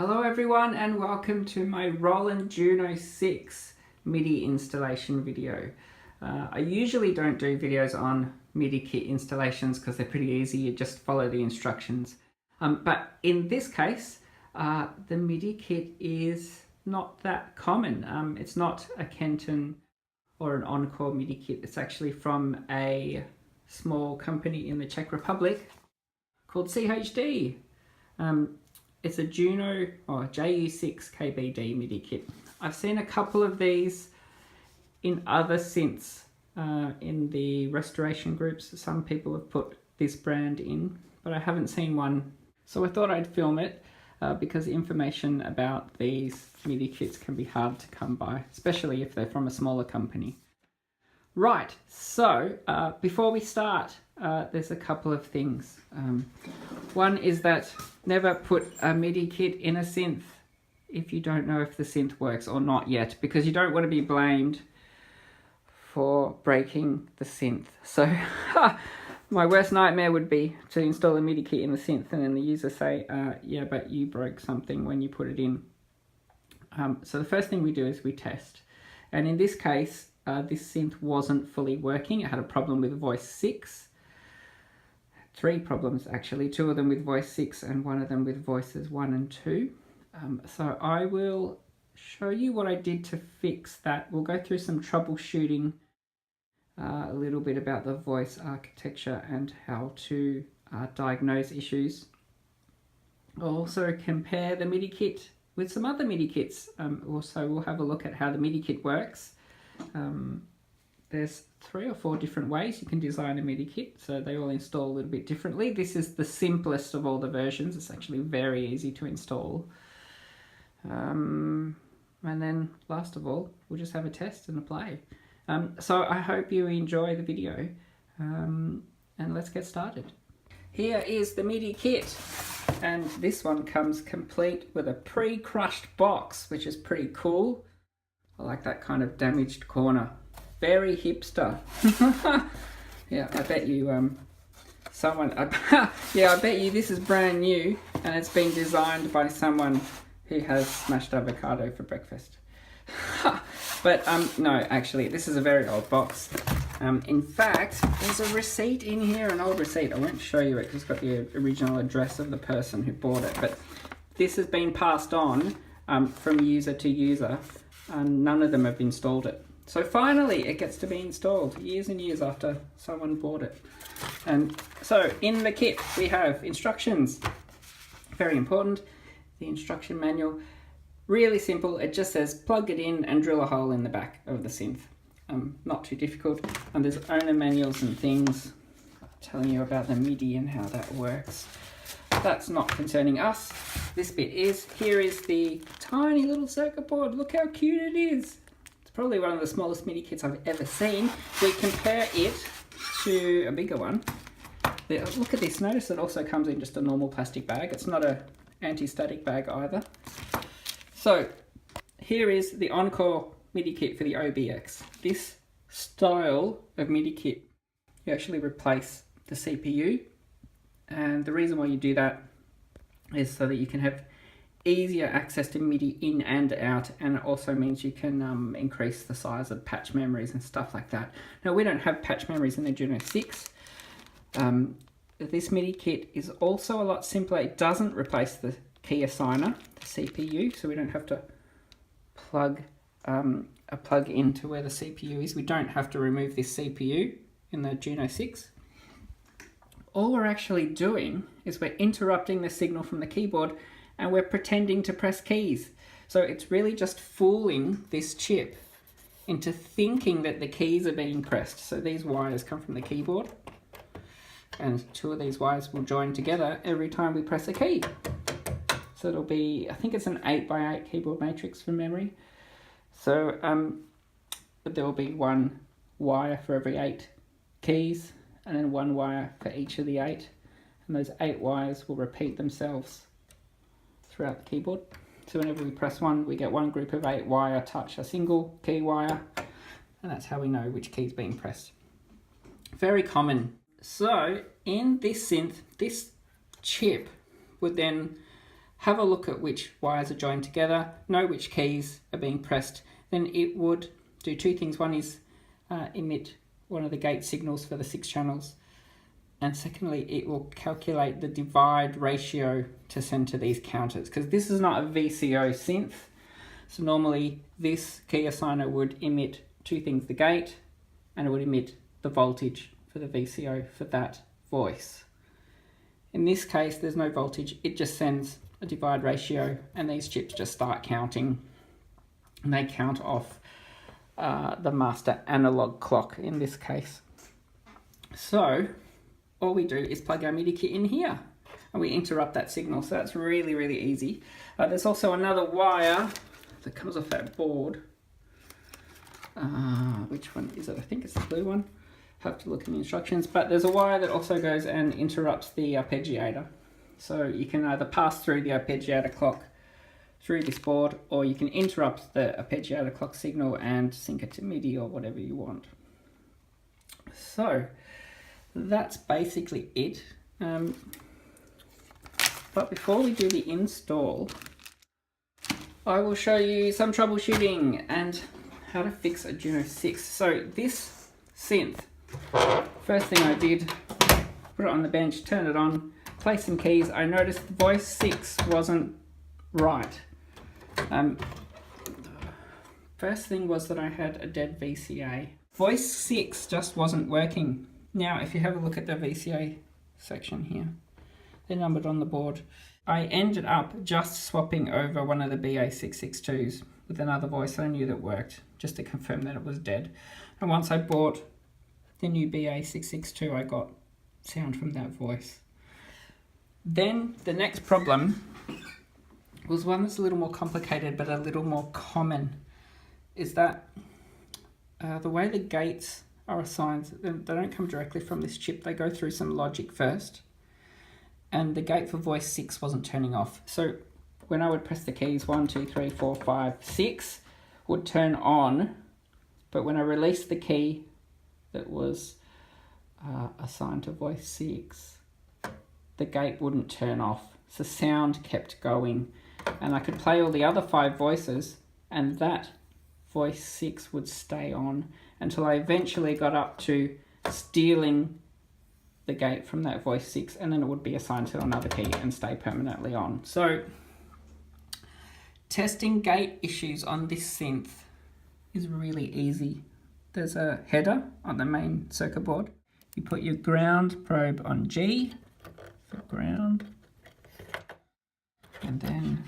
Hello everyone and welcome to my Roland Juno 6 MIDI installation video. I usually don't do videos on MIDI kit installations because they're pretty easy, you just follow the instructions. But in this case, the MIDI kit is not that common. It's not a Kenton or an Encore MIDI kit, it's actually from a small company in the Czech Republic called CHD. It's a Juno or JU6 KBD MIDI kit. I've seen a couple of these in other synths in the restoration groups. Some people have put this brand in, but I haven't seen one. So I thought I'd film it because information about these MIDI kits can be hard to come by, especially if they're from a smaller company. Right, so before we start, there's a couple of things. One is that never put a MIDI kit in a synth if you don't know if the synth works or not yet, because you don't want to be blamed for breaking the synth. So my worst nightmare would be to install a MIDI kit in the synth and then the user say, yeah, but you broke something when you put it in. So the first thing we do is we test. And in this case, this synth wasn't fully working. It had a problem with voice 6. 3 problems actually, 2 of them with voice 6 and 1 of them with voices 1 and 2. So I will show you what I did to fix that. We'll go through some troubleshooting, a little bit about the voice architecture and how to diagnose issues. I'll also compare the MIDI kit with some other MIDI kits. Also we'll have a look at how the MIDI kit works. There's 3 or 4 different ways you can design a MIDI kit, so they all install a little bit differently. This is the simplest of all the versions. It's actually very easy to install. And then last of all, we'll just have a test and a play. So I hope you enjoy the video, and let's get started. Here is the MIDI kit, and this one comes complete with a pre-crushed box, which is pretty cool. I like that kind of damaged corner. Very hipster. Yeah, I bet you yeah, I bet you this is brand new and it's been designed by someone who has smashed avocado for breakfast. But no, actually, this is a very old box. In fact, there's a receipt in here, an old receipt. I won't show you it because it's got the original address of the person who bought it, but this has been passed on from user to user, and none of them have installed it. So finally it gets to be installed years and years after someone bought it. And so in the kit we have instructions, very important, the instruction manual, really simple. It just says plug it in and drill a hole in the back of the synth. Not too difficult. And there's owner manuals and things telling you about the MIDI and how that works. That's not concerning us. This bit is, here is the tiny little circuit board. Look how cute it is. It's probably one of the smallest MIDI kits I've ever seen. We compare it to a bigger one. Look at this, notice it also comes in just a normal plastic bag. It's not a anti-static bag either. So here is the Encore MIDI kit for the OBX. This style of MIDI kit, you actually replace the CPU. And the reason why you do that is so that you can have easier access to MIDI in and out, and it also means you can increase the size of patch memories and stuff like that. Now we don't have patch memories in the Juno 6. This MIDI kit is also a lot simpler. It doesn't replace the key assigner, the CPU, so we don't have to plug a plug into where the CPU is. We don't have to remove this CPU in the Juno 6. All we're actually doing is we're interrupting the signal from the keyboard and we're pretending to press keys. So it's really just fooling this chip into thinking that the keys are being pressed. So these wires come from the keyboard and 2 of these wires will join together every time we press a key. So it'll be, I think it's an 8x8 keyboard matrix from memory. So there will be 1 wire for every 8 keys and then 1 wire for each of the 8. And those 8 wires will repeat themselves throughout the keyboard. So whenever we press 1, we get 1 group of 8 wire touch a single key wire, and that's how we know which key is being pressed. Very common. So in this synth, this chip would then have a look at which wires are joined together, know which keys are being pressed, then it would do two things. One is emit one of the gate signals for the 6 channels, and secondly it will calculate the divide ratio to send to these counters, because this is not a VCO synth. So normally this key assigner would emit two things, the gate, and it would emit the voltage for the VCO for that voice. In this case there's no voltage, it just sends a divide ratio, and these chips just start counting, and they count off the master analog clock in this case. So all we do is plug our MIDI kit in here and we interrupt that signal. So that's really, really easy. There's also another wire that comes off that board. Which one is it? I think it's the blue one. Have to look in the instructions, but there's a wire that also goes and interrupts the arpeggiator. So you can either pass through the arpeggiator clock through this board, or you can interrupt the arpeggiator clock signal and sync it to MIDI or whatever you want. So that's basically it. But before we do the install, I will show you some troubleshooting and how to fix a Juno 6. So this synth, first thing I did, put it on the bench, turn it on, play some keys. I noticed the voice 6 wasn't right. First thing was that I had a dead VCA. Voice 6 just wasn't working. Now if you have a look at the VCA section here, they're numbered on the board. I ended up just swapping over one of the BA662s with another voice I knew that worked, just to confirm that it was dead. And once I bought the new BA662, I got sound from that voice. Then the next problem was one that's a little more complicated but a little more common, is that the way the gates are assigned, they don't come directly from this chip, they go through some logic first, and the gate for voice 6 wasn't turning off. So when I would press the keys 1, 2, 3, 4, 5, 6 would turn on, but when I released the key that was assigned to voice 6, the gate wouldn't turn off. So sound kept going, and I could play all the other 5 voices and that voice 6 would stay on until I eventually got up to stealing the gate from that voice 6, and then it would be assigned to another key and stay permanently on. So testing gate issues on this synth is really easy. There's a header on the main circuit board. You put your ground probe on G for ground, and then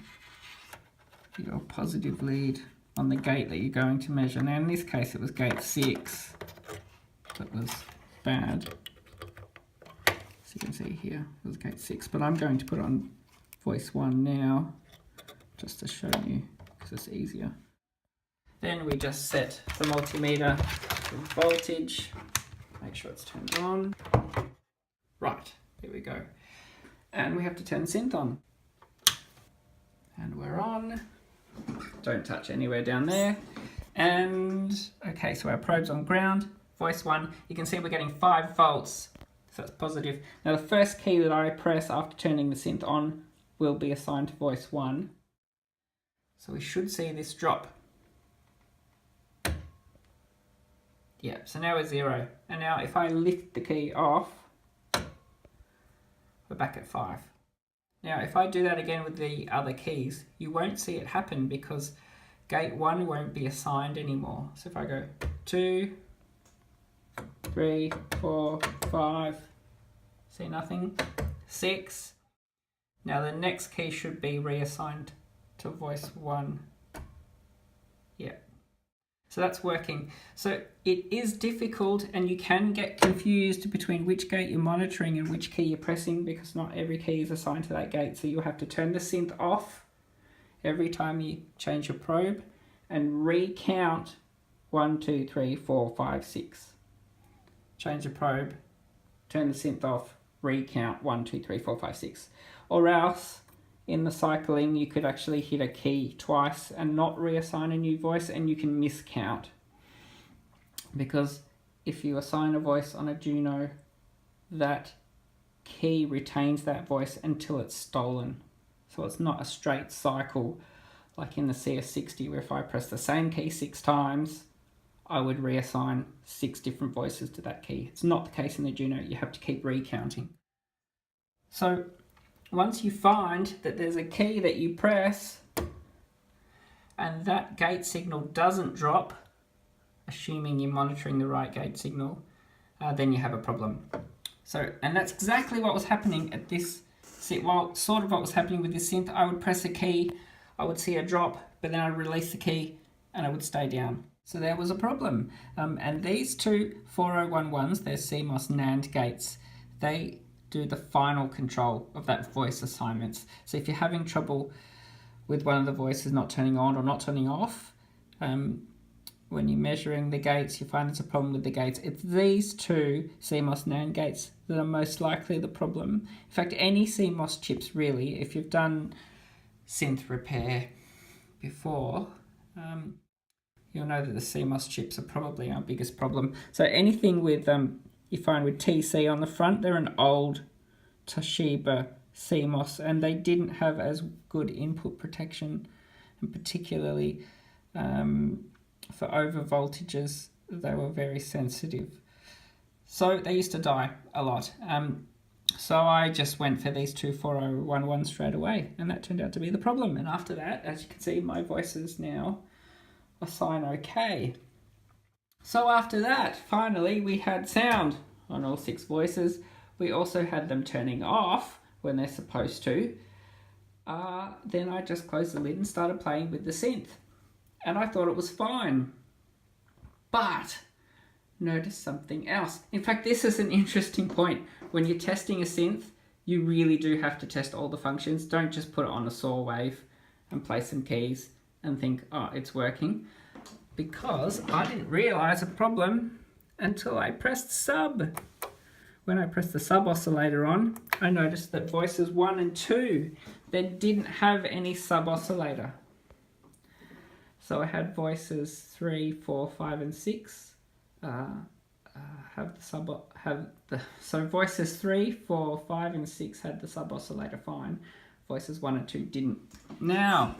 your positive lead on the gate that you're going to measure. Now in this case it was gate 6 that was bad. So you can see here it was gate 6, but I'm going to put on voice 1 now just to show you because it's easier. Then we just set the multimeter to voltage, make sure it's turned on. Right, here we go. And we have to turn the synth on. And we're on. Don't touch anywhere down there. And okay, so our probe's on ground. Voice 1, you can see we're getting 5 volts, so that's positive. Now the first key that I press after turning the synth on will be assigned to voice 1. So we should see this drop. Yeah, so now we're 0. And now if I lift the key off, we're back at 5. Now if I do that again with the other keys, you won't see it happen because gate 1 won't be assigned anymore. So if I go 2, 3, 4, 5, see nothing, 6. Now the next key should be reassigned to voice 1. Yeah. So that's working. So it is difficult and you can get confused between which gate you're monitoring and which key you're pressing because not every key is assigned to that gate. So you'll have to turn the synth off every time you change your probe and recount 1, 2, 3, 4, 5, 6. Change the probe, turn the synth off, recount 1, 2, 3, 4, 5, 6. Or else in the cycling you could actually hit a key twice and not reassign a new voice and you can miscount. Because if you assign a voice on a Juno, that key retains that voice until it's stolen. So it's not a straight cycle like in the CS60 where if I press the same key 6 times, I would reassign 6 different voices to that key. It's not the case in the Juno, you have to keep recounting. So once you find that there's a key that you press and that gate signal doesn't drop, assuming you're monitoring the right gate signal, then you have a problem. So, and that's exactly what was happening at this, well, sort of what was happening with this synth. I would press a key, I would see a drop, but then I'd release the key and it would stay down. So there was a problem. And these two 4011s, they're CMOS NAND gates, they do the final control of that voice assignments. So if you're having trouble with one of the voices not turning on or not turning off, when you're measuring the gates, you find there's a problem with the gates. It's these two CMOS NAND gates that are most likely the problem. In fact, any CMOS chips really, if you've done synth repair before, you'll know that the CMOS chips are probably our biggest problem. So anything with, you find with TC on the front, they're an old Toshiba CMOS and they didn't have as good input protection, and particularly for over voltages, they were very sensitive. So they used to die a lot. So I just went for these two 4011 straight away, and that turned out to be the problem. And after that, as you can see, my voices now assign okay. So after that, finally, we had sound on all 6 voices. We also had them turning off when they're supposed to. Then I just closed the lid and started playing with the synth. And I thought it was fine. But notice something else. In fact, this is an interesting point. When you're testing a synth, you really do have to test all the functions. Don't just put it on a saw wave and play some keys and think, oh, it's working. Because I didn't realize a problem until I pressed sub. When I pressed the sub-oscillator on, I noticed that voices 1 and 2, they didn't have any sub-oscillator. So I had voices 3, 4, 5, and 6 so voices 3, 4, 5, and 6 had the sub-oscillator fine. Voices 1 and 2 didn't. Now,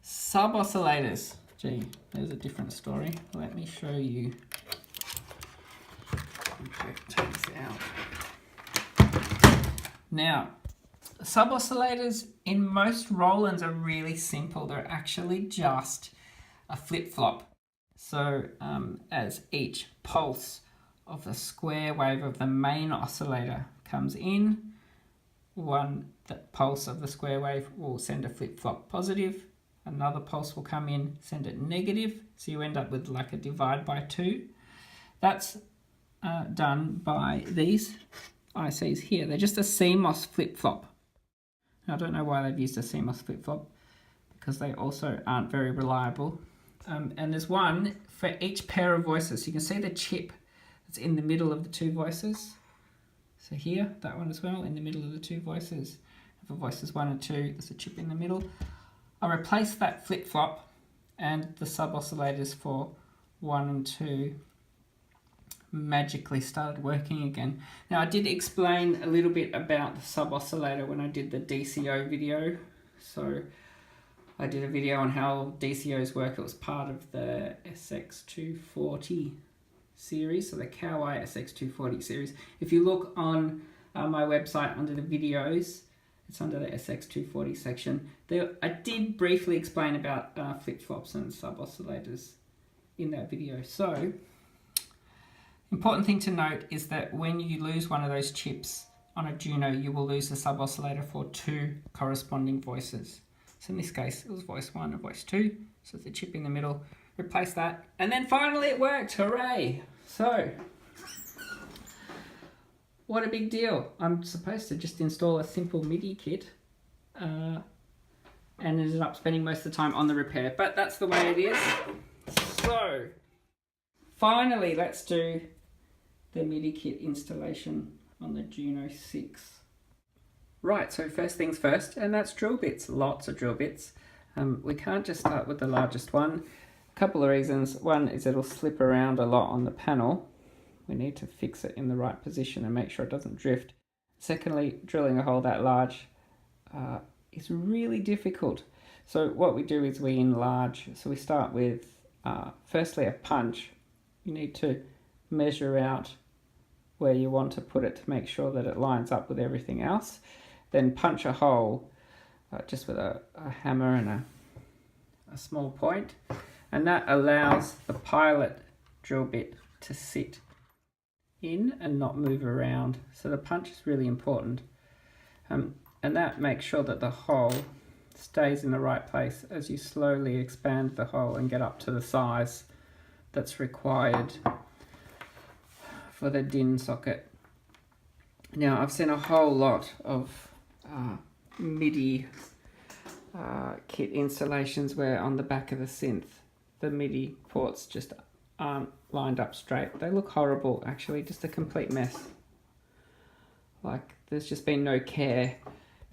sub-oscillators. Gee, there's a different story. Let me show you. Okay, take this out. Now, sub-oscillators in most Rolands are really simple. They're actually just a flip-flop. So as each pulse of the square wave of the main oscillator comes in, the pulse of the square wave will send a flip-flop positive, another pulse will come in, send it negative, so you end up with like a divide by 2. That's done by these ICs here. They're just a CMOS flip-flop. I don't know why they've used a CMOS flip-flop, because they also aren't very reliable. And there's one for each pair of voices. So you can see the chip that's in the middle of the 2 voices. So here, that one as well, in the middle of the 2 voices. And for voices 1 and 2, there's a chip in the middle. I replaced that flip-flop and the sub-oscillators for 1 and 2 magically started working again. Now I did explain a little bit about the sub-oscillator when I did the DCO video. So I did a video on how DCOs work. It was part of the SX240 series, so the Kawai SX240 series. If you look on my website under the videos, it's under the SX240 section. I did briefly explain about flip-flops and sub-oscillators in that video. So, important thing to note is that when you lose one of those chips on a Juno, you will lose the sub-oscillator for 2 corresponding voices. So in this case, it was voice 1 and voice 2. So it's the chip in the middle. Replace that. And then finally it worked. Hooray! So, what a big deal. I'm supposed to just install a simple MIDI kit and ended up spending most of the time on the repair. But that's the way it is. So, finally, let's do the MIDI kit installation on the Juno 6. Right, so first things first, and that's drill bits, lots of drill bits. We can't just start with the largest one. A couple of reasons. One is it'll slip around a lot on the panel. We need to fix it in the right position and make sure it doesn't drift. Secondly, drilling a hole that large is really difficult. So what we do is we enlarge. So we start with firstly a punch. You need to measure out where you want to put it to make sure that it lines up with everything else. Then punch a hole just with a hammer and a small point, and that allows the pilot drill bit to sit in and not move around. So the punch is really important, and that makes sure that the hole stays in the right place as you slowly expand the hole and get up to the size that's required for the DIN socket. Now I've seen a whole lot of MIDI kit installations where on the back of the synth the MIDI ports just aren't lined up straight. They look horrible, actually, just a complete mess. Like there's just been no care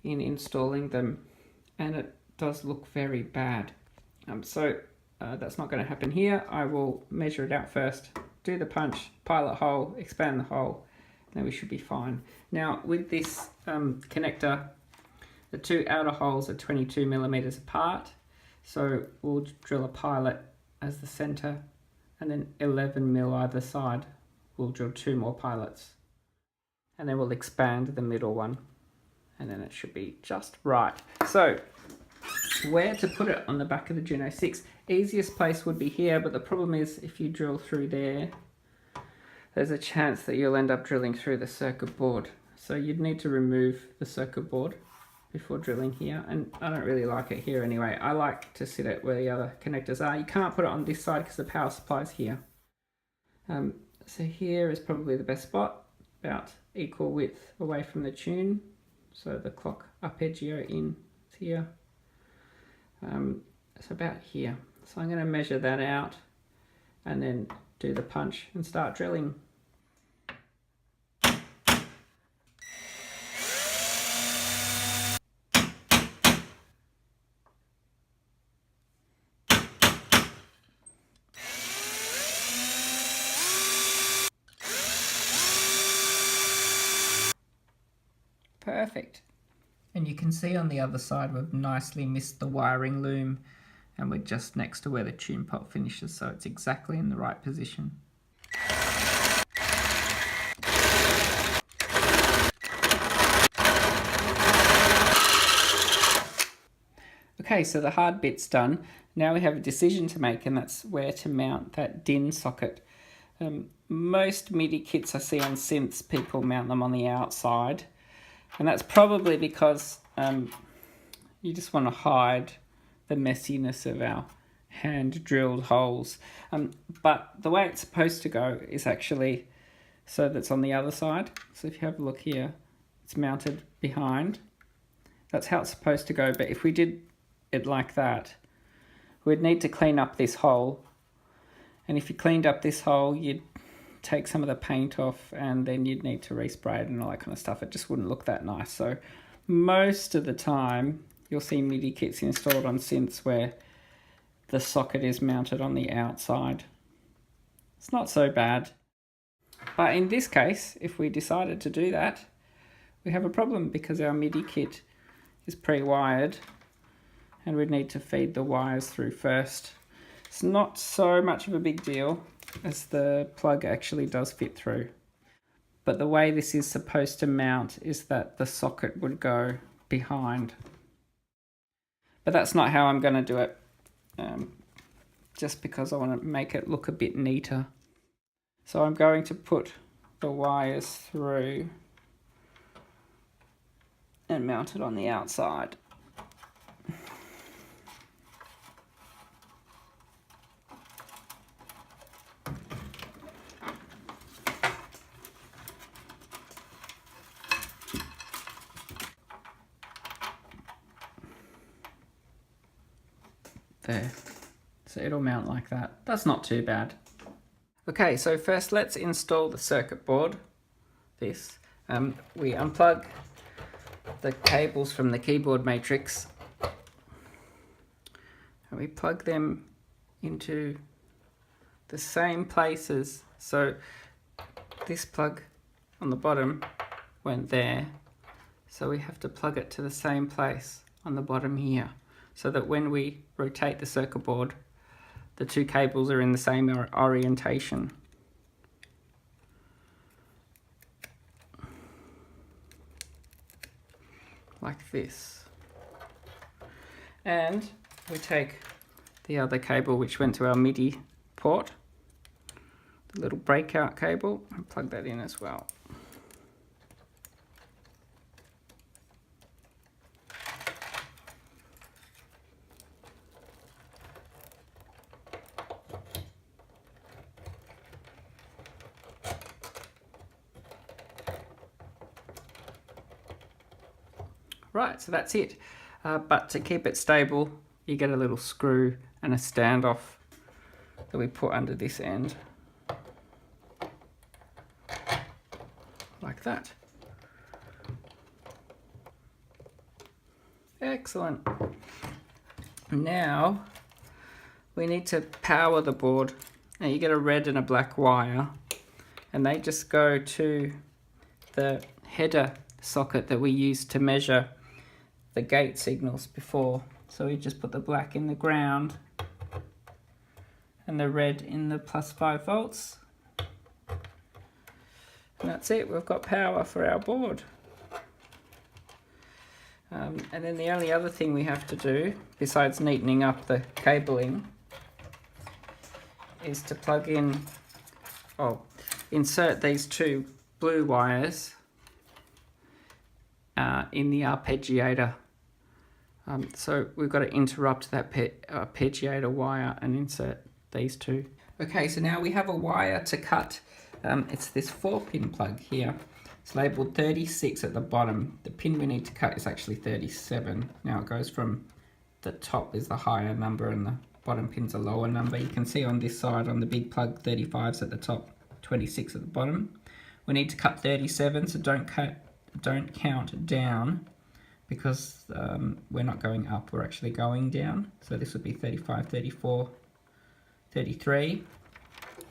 in installing them, and it does look very bad. So that's not going to happen here. I will measure it out first, do the punch, pilot hole, expand the hole, then we should be fine. Now with this connector, the two outer holes are 22 millimeters apart, so we'll drill a pilot as the center, and then 11 mil either side. We'll drill two more pilots, and then we'll expand the middle one, and then it should be just right. So where to put it on the back of the Juno 6? Easiest place would be here, but the problem is if you drill through there, there's a chance that you'll end up drilling through the circuit board. So you'd need to remove the circuit board before drilling here, and I don't really like it here anyway. I like to sit it where the other connectors are. You can't put it on this side because the power supply's here. So here is probably the best spot, about equal width away from the tune. So the clock arpeggio in here. So about here. So I'm going to measure that out and then do the punch and start drilling. Perfect. And you can see on the other side we've nicely missed the wiring loom, and we're just next to where the tune pot finishes, so it's exactly in the right position. Okay, so the hard bit's done. Now we have a decision to make, and that's where to mount that DIN socket. Most MIDI kits I see on synths, people mount them on the outside, and that's probably because you just want to hide the messiness of our hand-drilled holes. But the way it's supposed to go is actually so that's on the other side. So if you have a look here, it's mounted behind. That's how it's supposed to go, but if we did it like that, we'd need to clean up this hole. And if you cleaned up this hole, you'd take some of the paint off, and then you'd need to respray it and all that kind of stuff. It just wouldn't look that nice. So most of the time you'll see MIDI kits installed on synths where the socket is mounted on the outside. It's not so bad. But in this case, if we decided to do that, we have a problem because our MIDI kit is pre-wired and we'd need to feed the wires through first. It's not so much of a big deal as the plug actually does fit through. But the way this is supposed to mount is that the socket would go behind. But that's not how I'm going to do it, just because I want to make it look a bit neater. So I'm going to put the wires through and mount it on the outside. There. So it'll mount like that. That's not too bad. Okay, so first let's install the circuit board. This. We unplug the cables from the keyboard matrix and we plug them into the same places. So this plug on the bottom went there, So we have to plug it to the same place on the bottom here, so that when we rotate the circuit board, the two cables are in the same orientation. Like this. And we take the other cable which went to our MIDI port, the little breakout cable, and plug that in as well. Right, so that's it. But to keep it stable, you get a little screw and a standoff that we put under this end. Like that. Excellent. Now, we need to power the board. Now you get a red and a black wire, and they just go to the header socket that we used to measure the gate signals before. So we just put the black in the ground and the red in the +5 volts. And that's it, we've got power for our board. And then the only other thing we have to do, besides neatening up the cabling, is to plug in, insert these two blue wires in the arpeggiator. So we've got to interrupt that arpeggiator wire and insert these two. Okay, so now we have a wire to cut. It's this 4-pin plug here. It's labelled 36 at the bottom. The pin we need to cut is actually 37. Now it goes from the top is the higher number and the bottom pin's a lower number. You can see on this side on the big plug 35's at the top, 26 at the bottom. We need to cut 37, so don't count down, because we're not going up, we're actually going down. So this would be 35, 34, 33.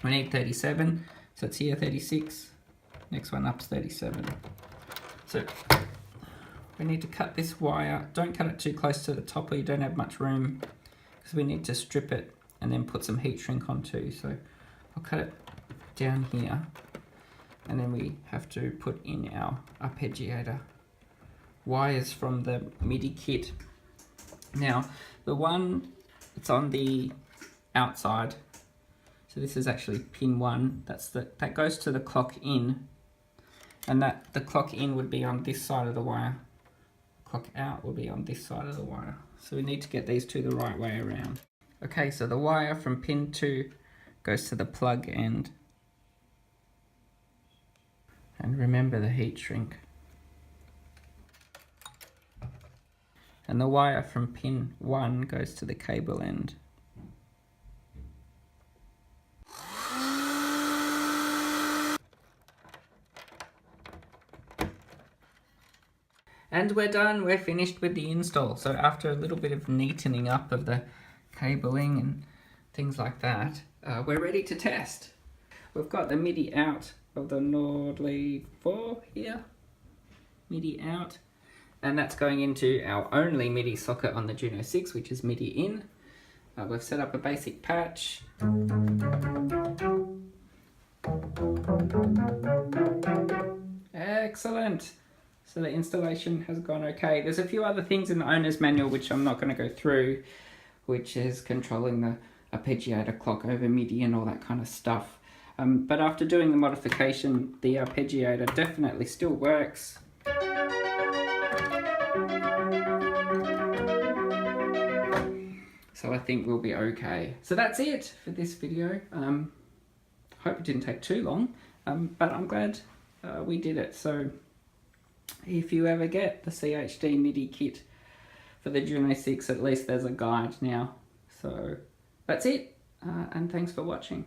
We need 37, so it's here 36. Next one up's 37. So we need to cut this wire. Don't cut it too close to the top or you don't have much room, because we need to strip it and then put some heat shrink on too. So I'll cut it down here, and then we have to put in our arpeggiator wires from the MIDI kit. Now the one that's on the outside, so this is actually pin 1, that goes to the clock in, and the clock in would be on this side of the wire, clock out will be on this side of the wire. So we need to get these two the right way around. Okay, so the wire from pin 2 goes to the plug end, and remember the heat shrink. And the wire from pin 1 goes to the cable end. And we're done, we're finished with the install. So after a little bit of neatening up of the cabling and things like that, we're ready to test. We've got the MIDI out of the Nordly 4 here, MIDI out, and that's going into our only MIDI socket on the Juno 6, which is MIDI in. We've set up a basic patch. Excellent. So the installation has gone okay. There's a few other things in the owner's manual which I'm not going to go through, which is controlling the arpeggiator clock over MIDI and all that kind of stuff. But after doing the modification, the arpeggiator definitely still works. So I think we'll be okay. So that's it for this video. Hope it didn't take too long, but I'm glad we did it. So if you ever get the CHD MIDI kit for the Juno 6, at least there's a guide now. So that's it, and thanks for watching.